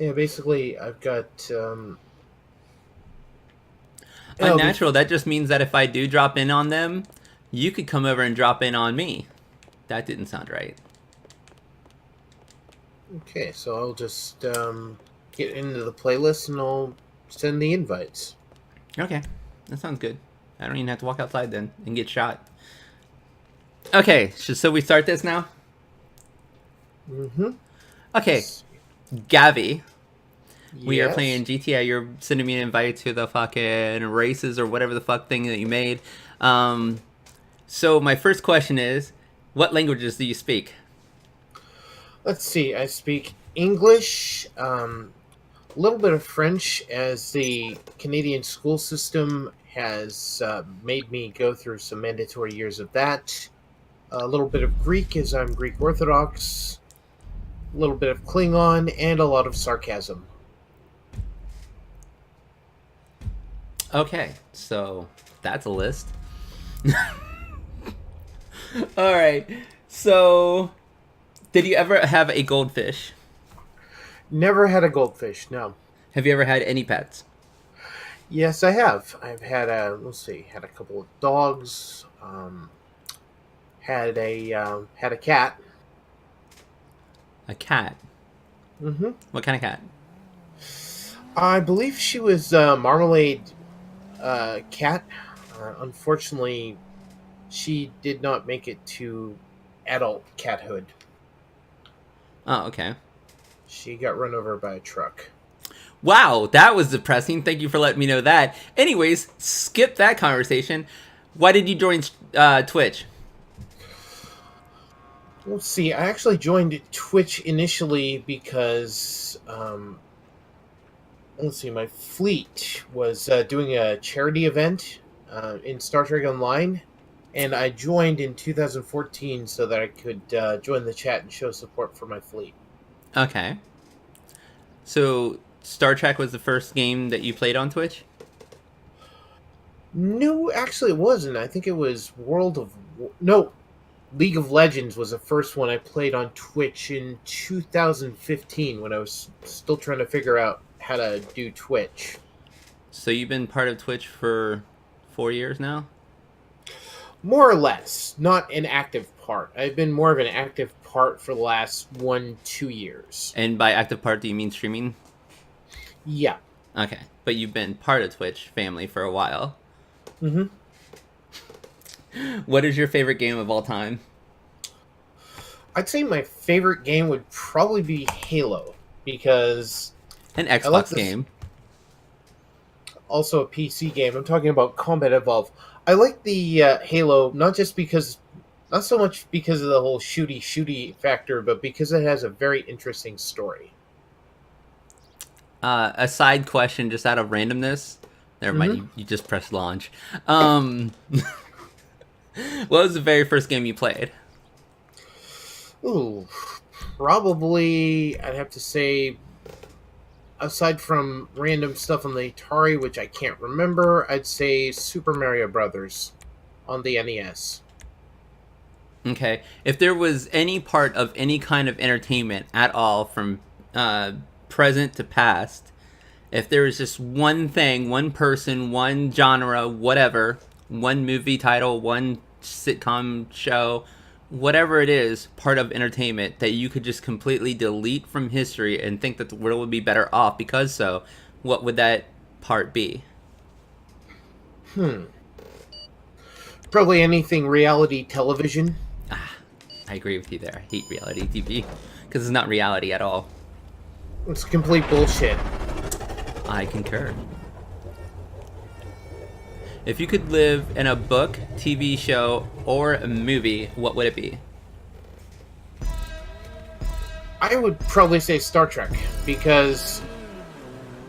Yeah, basically, I've got. It'll be Unnatural. That just means that if I do drop in on them, you could come over and drop in on me. That didn't sound right. okay. So I'll just get into the playlist and I'll send the invites. Okay, that sounds good. I don't even have to walk outside then and get shot. Okay, so we start this now? Mm-hmm. Okay, Let's see. Gavy, we are Yes. playing GTA. You're sending me an invite to the fucking races or whatever the fuck thing that you made. Um, so my first question is, what languages do you speak? Let's see. I speak English, a little bit of French, as the Canadian school system has made me go through some mandatory years of that. A little bit of Greek, as I'm Greek Orthodox. A little bit of Klingon, and a lot of sarcasm. Okay, so that's a list. All right. So, did you ever have a goldfish? Never had a goldfish. No. Have you ever had any pets? Yes, I have. I've had had a couple of dogs. Had a cat. A cat. Mm-hmm. What kind of cat? I believe she was Marmalade cat. Unfortunately, she did not make it to adult cathood. Oh, okay. She got run over by a truck. Wow, that was depressing. Thank you for letting me know that. Anyways, skip that conversation. Why did you join Twitch? Let's see. I actually joined Twitch initially because let's see. My fleet was doing a charity event in Star Trek Online, and I joined in 2014 so that I could join the chat and show support for my fleet. Okay. So, Star Trek was the first game that you played on Twitch? No, actually, it wasn't. I think it was no, League of Legends was the first one I played on Twitch in 2015 when I was still trying to figure out how to do Twitch. So, you've been part of Twitch for 4 years now? More or less, not an active part. I've been more of an active part for the last 1-2 years. And by active part, do you mean streaming? Yeah. Okay. But you've been part of Twitch family for a while. Mm-hmm. What is your favorite game of all time? I'd say my favorite game would probably be Halo because An I like Xbox this. game. Also, a PC game. I'm talking about Combat Evolve. I like the Halo not so much because of the whole shooty factor, but because it has a very interesting story. A side question, just out of randomness. Never mind, Mm-hmm. you just pressed launch. Um, what was the very first game you played? Ooh, probably I'd have to say, aside from random stuff on the Atari, which I can't remember, I'd say Super Mario Brothers on the NES. Okay, if there was any part of any kind of entertainment at all, from uh, present to past, if there was just one thing, one person, one genre, whatever, one movie title, one sitcom show, whatever it is, part of entertainment that you could just completely delete from history and think that the world would be better off because so, what would that part be? Hmm. Probably anything reality television. Ah, I agree with you there. I hate reality TV because it's not reality at all. It's complete bullshit. I concur. If you could live in a book, TV show, or a movie, what would it be? I would probably say Star Trek because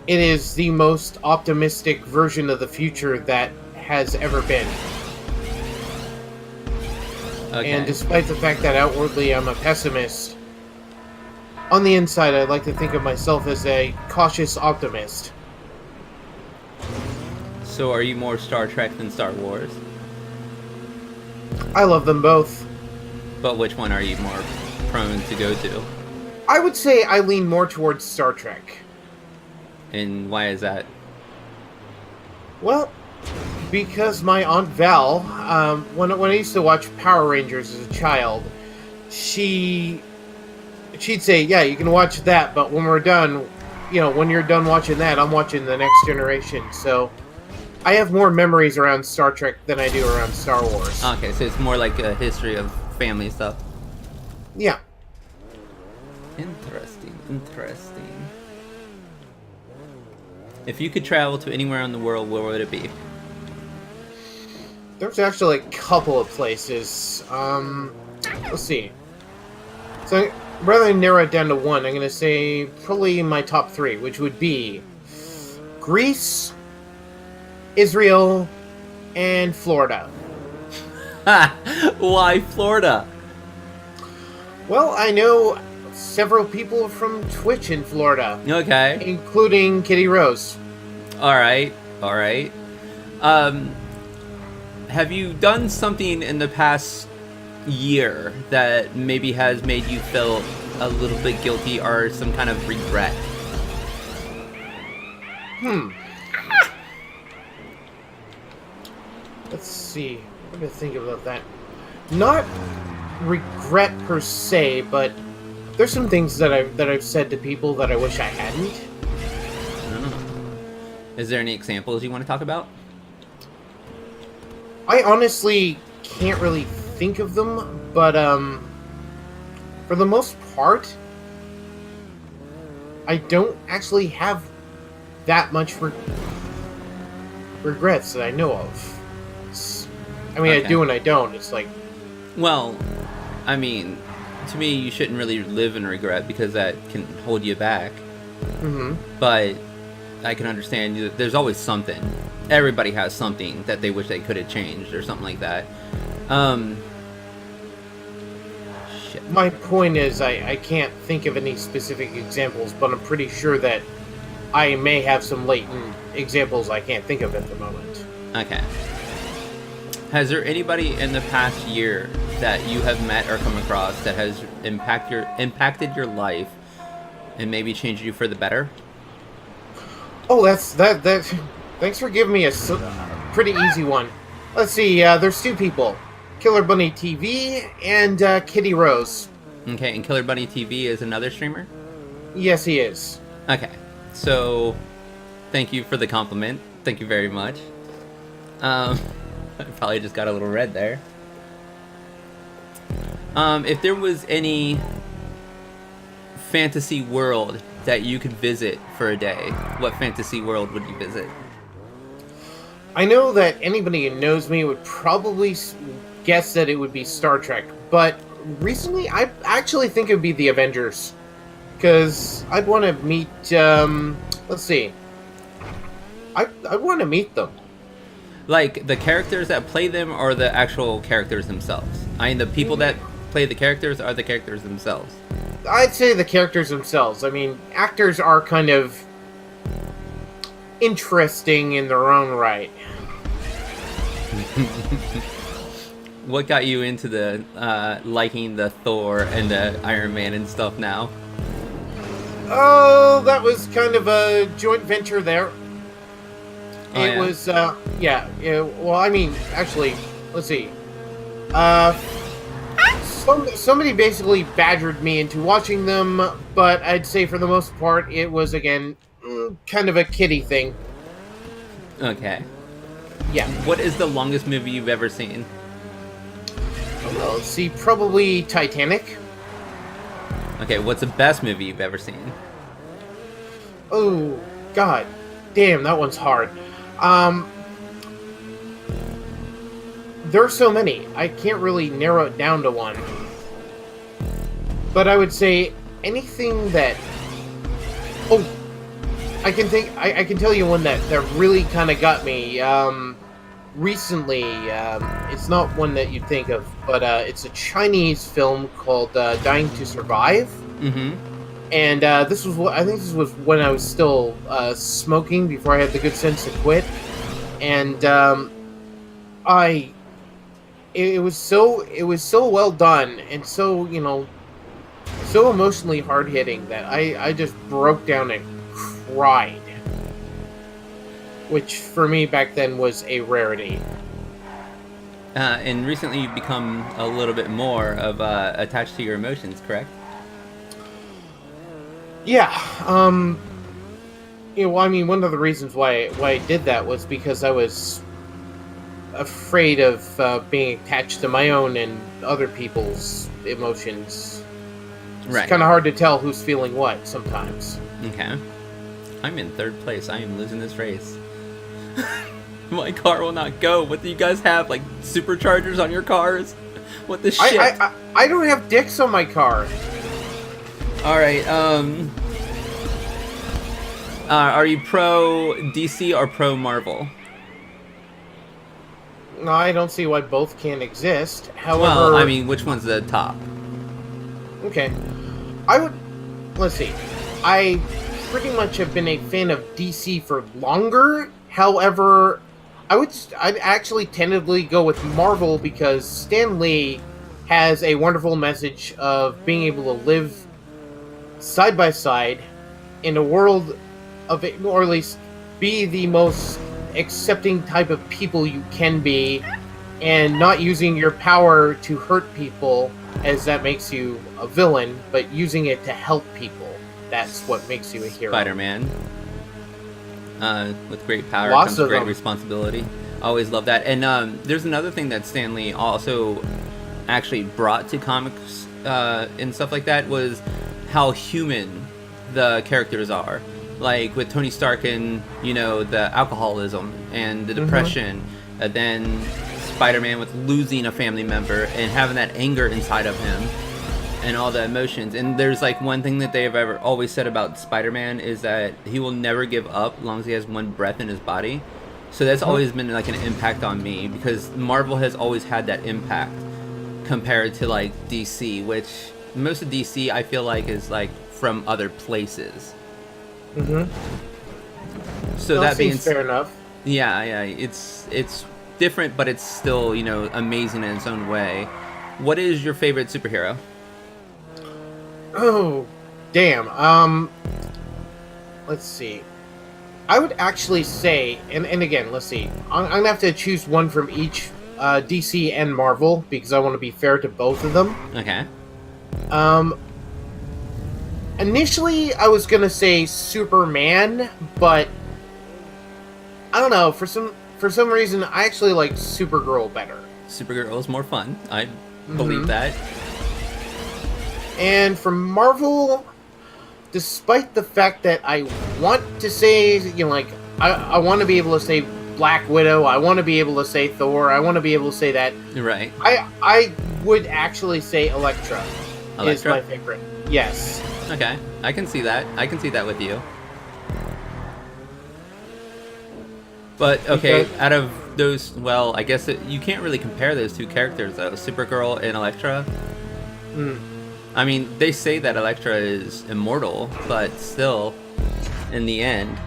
it is the most optimistic version of the future that has ever been. And Okay. despite the fact that outwardly I'm a pessimist, on the inside I like to think of myself as a cautious optimist. So are you more Star Trek than Star Wars? I love them both. But which one are you more prone to go to? I would say I lean more towards Star Trek. And why is that? Well, because my Aunt Val, when I used to watch Power Rangers as a child, she she'd say, "Yeah, you can watch that, but when we're done, when you're done watching that, I'm watching the Next Generation." So I have more memories around Star Trek than I do around Star Wars. Okay, so it's more like a history of family stuff. Yeah. Interesting, interesting. If you could travel to anywhere in the world, where would it be? There's actually a couple of places. Let's see. So rather than narrow it down to one, I'm going to say probably my top three, which would be Greece, Israel, and Florida. Why Florida? Well, I know several people from Twitch in Florida, Okay. including Kitty Rose. All right. All right. Um, have you done something in the past year that maybe has made you feel a little bit guilty or some kind of regret? Let's see. What do I think about that? Not regret per se, but there's some things that I've said to people that I wish I hadn't. Is there any examples you want to talk about? I honestly can't really think of them, but for the most part, I don't actually have that much regrets that I know of. I mean, Okay. I do and I don't. It's like, Well, I mean, to me, you shouldn't really live in regret because that can hold you back. mm-hmm. But I can understand there's always something. Everybody has something that they wish they could have changed or something like that. Shit. My point is, I can't think of any specific examples, but I'm pretty sure that I may have some latent examples I can't think of at the moment. Okay. Has there anybody in the past year that you have met or come across that has impacted your life and maybe changed you for the better? Oh, that. Thanks for giving me a pretty easy one. Let's see. There's two people: Killer Bunny TV and Kitty Rose. Okay, and Killer Bunny TV is another streamer? Yes, he is. Okay, so thank you for the compliment. Thank you very much. I probably just got a little red there. If there was any fantasy world that you could visit for a day, what fantasy world would you visit? I know that anybody who knows me would probably guess that it would be Star Trek, but recently I actually think it would be the Avengers. Because I'd want to meet, let's see. I want to meet them. Like the characters that play them or the actual characters themselves? I mean, the people that play the characters are the characters themselves. I'd say the characters themselves. I mean, actors are kind of interesting in their own right. What got you into the liking the Thor and the Iron Man and stuff now? Oh, that was kind of a joint venture there. Oh, It yeah? was, yeah. Well, I mean, actually, let's see. Somebody basically badgered me into watching them, but I'd say for the most part, it was, again, kind of a kiddie thing. Okay. Yeah. What is the longest movie you've ever seen? Well, let's see, probably Titanic. Okay, what's the best movie you've ever seen? Oh, God. Damn, that one's hard. There's so many. I can't really narrow it down to one. But I would say anything that... Oh, I can think... I can tell you one that really kind of got me. Recently, it's not one that you'd think of, but it's a Chinese film called Dying to Survive. Mm-hmm. And I think this was when I was still smoking before I had the good sense to quit. And it was so well done and so so emotionally hard hitting that I just broke down and cried, which for me back then was a rarity. And recently you've become a little bit more of attached to your emotions, correct? Yeah, well, I mean, one of the reasons why I did that was because I was afraid of being attached to my own and other people's emotions. It's Right. kind of hard to tell who's feeling what sometimes. Okay. I'm in third place. I am losing this race. My car will not go. What do you guys have? Like superchargers on your cars? What the I shit? I I, I don't have dicks on my car. All right. Are you pro DC or pro Marvel? No, I don't see why both can't exist. Well, I However, mean, which one's the top? okay, I would let's see. I pretty much have been a fan of DC for longer. However, I'd actually tentatively go with Marvel because Stan Lee has a wonderful message of being able to live side by side in a world of it, or at least be the most accepting type of people you can be, and not using your power to hurt people, as that makes you a villain, but using it to help people. That's what makes you a hero. Spider-Man. With great power Lots comes of great them. responsibility. Always love that. And there's another thing that Stan Lee also actually brought to comics and stuff like that was how human the characters are. Like with Tony Stark and the alcoholism and the Hmm. depression, and then Spider-Man with losing a family member and having that anger inside of him and all the emotions. And there's like one thing that they have ever always said about Spider-Man is that he will never give up as long as he has one breath in his body. So that's Hmm. always been like an impact on me because Marvel has always had that impact compared to like DC, which most of DC I feel like is like from other places. Hmm. So Well, that that being seems fair enough. yeah, it's different, but it's still amazing in its own way. What is your favorite superhero? Oh, damn. Let's see. I would actually say, and again, let's see. I'm gonna have to choose one from each DC and Marvel because I want to be fair to both of them. Okay. Um, Initially, I was gonna say Superman, but I don't know. For some reason, I actually like Supergirl better. Supergirl is more fun. I believe Hmm. that. And from Marvel, despite the fact that I want to say, like I want to be able to say Black Widow, I want to be able to say Thor, I want to be able to say that. Right. I would actually say Elektra is Elektra? my favorite. Yes. Okay. I can see that. I can see that with you. But okay, Because out of those, well, I guess you can't really compare those two characters though, Supergirl and Elektra. mm, I mean, they say that Elektra is immortal, but still, in the end,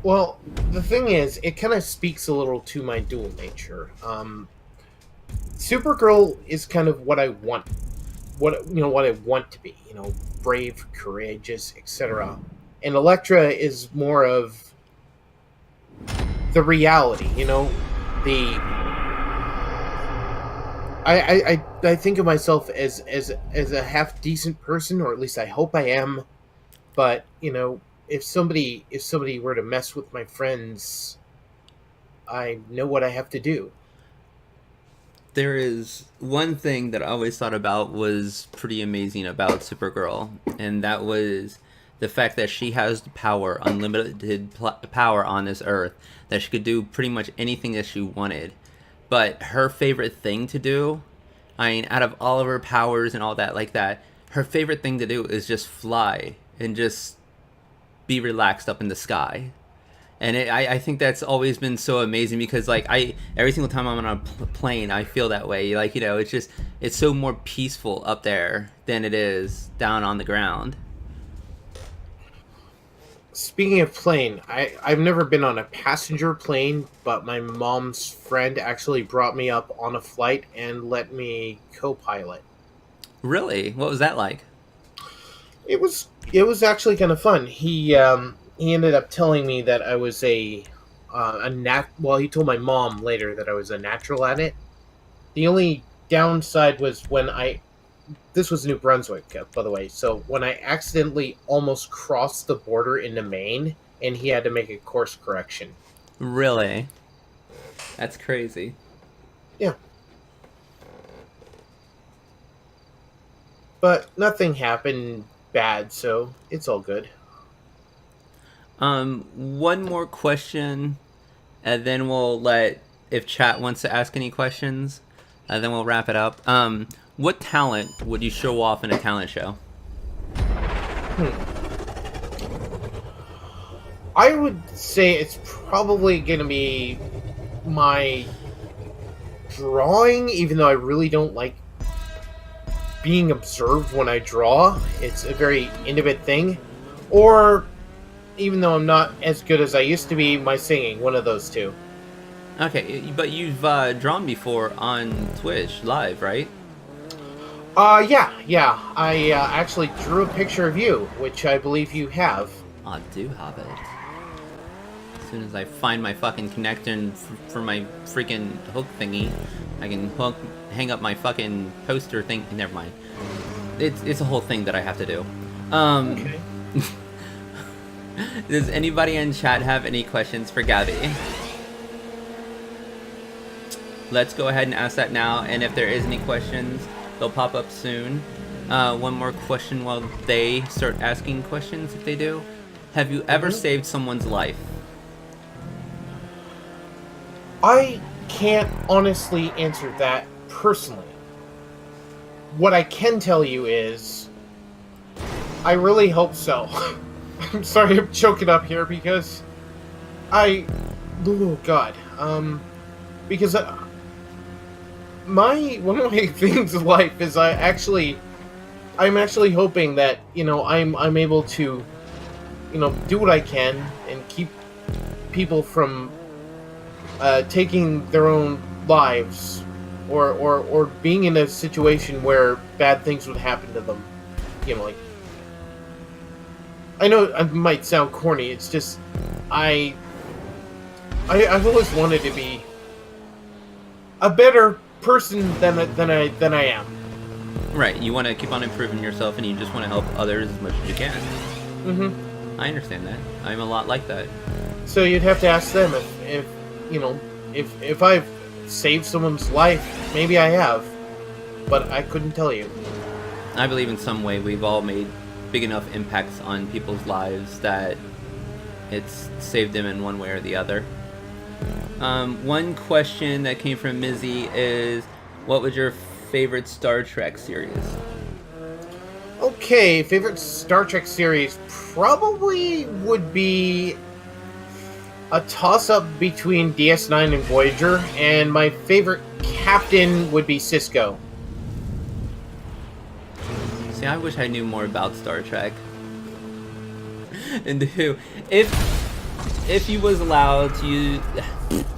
well, the thing is, it kind of speaks a little to my dual nature. Supergirl is kind of what I want, what I want to be. Brave, courageous, etc. And Elektra is more of the reality. The I think of myself as a half decent person, or at least I hope I am. But if somebody were to mess with my friends, I know what I have to do. there is one thing that I always thought about was pretty amazing about Supergirl, and that was the fact that she has the power, unlimited power on this earth, that she could do pretty much anything that she wanted. But her favorite thing to do, I mean, out of all of her powers and all that like that, her favorite thing to do is just fly and just be relaxed up in the sky. And I think that's always been so amazing because like I every single time I'm on a plane I feel that way, like it's so more peaceful up there than it is down on the ground. Speaking of plane, I've never been on a passenger plane, but my mom's friend actually brought me up on a flight and let me co-pilot. Really, what was that like? It was actually kind of fun. He ended up telling me that I was a nat. Well, he told my mom later that I was a natural at it. The only downside was when I this was New Brunswick, by the way. So when I accidentally almost crossed the border into Maine, and he had to make a course correction. Really? That's crazy. Yeah, but nothing happened bad, so it's all good. One more question, and then we'll let if chat wants to ask any questions, and then we'll wrap it up. What talent would you show off in a talent show? Hmm. I would say it's probably going to be my drawing, even though I really don't like being observed when I draw. It's a very intimate thing. Or, even though I'm not as good as I used to be, my singing. One of those two. Okay, but you've drawn before on Twitch live, right? Yeah. I actually drew a picture of you, which I believe you have. I do have it. As soon as I find my fucking connector for my freaking hook thingy, I can hang up my fucking poster thing. Never mind. It's a whole thing that I have to do. Okay. Does anybody in chat have any questions for Gavy? Let's go ahead and ask that now, and if there is any questions, they'll pop up soon. One more question while they start asking questions, if they do. Have you ever saved someone's life? I can't honestly answer that personally. What I can tell you is, I really hope so. I'm sorry I'm choking up here because oh god, because one of my things in life is I'm actually hoping that I'm able to do what I can and keep people from taking their own lives, or being in a situation where bad things would happen to them. Like, I know it might sound corny. It's just I've always wanted to be a better person than I am. Right, you want to keep on improving yourself, and you just want to help others as much as you can. Mm-hmm. I understand that. I'm a lot like that. So you'd have to ask them if I've saved someone's life. Maybe I have, but I couldn't tell you. I believe in some way we've all made big enough impacts on people's lives that it's saved them in one way or the other. One question that came from Mizzy is, what was your favorite Star Trek series? Okay, favorite Star Trek series probably would be a toss-up between DS9 and Voyager, and my favorite captain would be Cisco. See, I wish I knew more about Star Trek. And who, if you was allowed to use,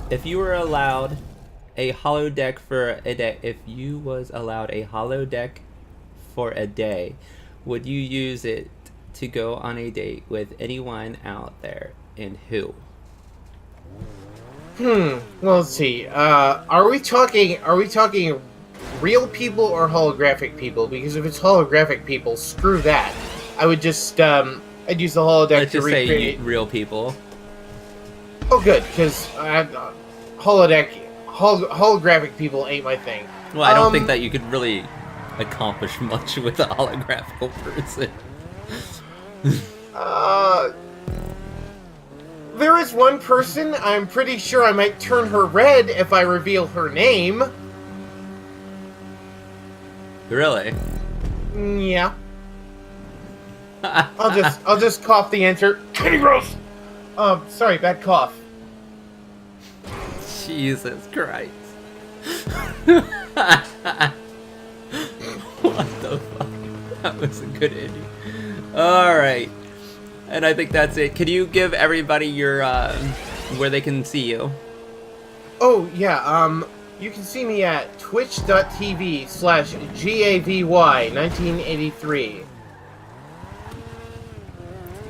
if you were allowed a holodeck for a day, if you was allowed a holodeck for a day, would you use it to go on a date with anyone out there, and who? Well, let's see. Are we talking real people or holographic people? Because if it's holographic people, screw that. I would just I'd use the holodeck Let's to just recreate. say real people. Oh, good, because holographic people ain't my thing. Well, I don't think that you could really accomplish much with a holographical person. There is one person I'm pretty sure I might turn her red if I reveal her name. Really? Yeah. I'll just cough the answer. Kitty gross. Sorry, bad cough. Jesus Christ. What the fuck? That was a good ending. Alright. And I think that's it. Can you give everybody your, where they can see you? Oh, yeah, you can see me at twitch.tv/GAVY1983.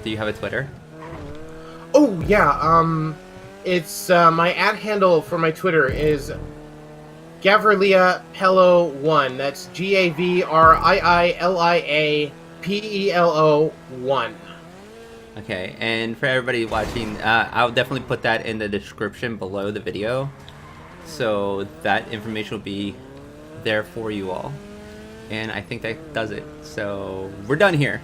Do you have a Twitter? Oh yeah, it's my ad handle for my Twitter is Gavrilia Pello 1. That's GAVRIILIA PELO 1. Okay, and for everybody watching, I'll definitely put that in the description below the video, so that information will be there for you all. And I think that does it. So we're done here.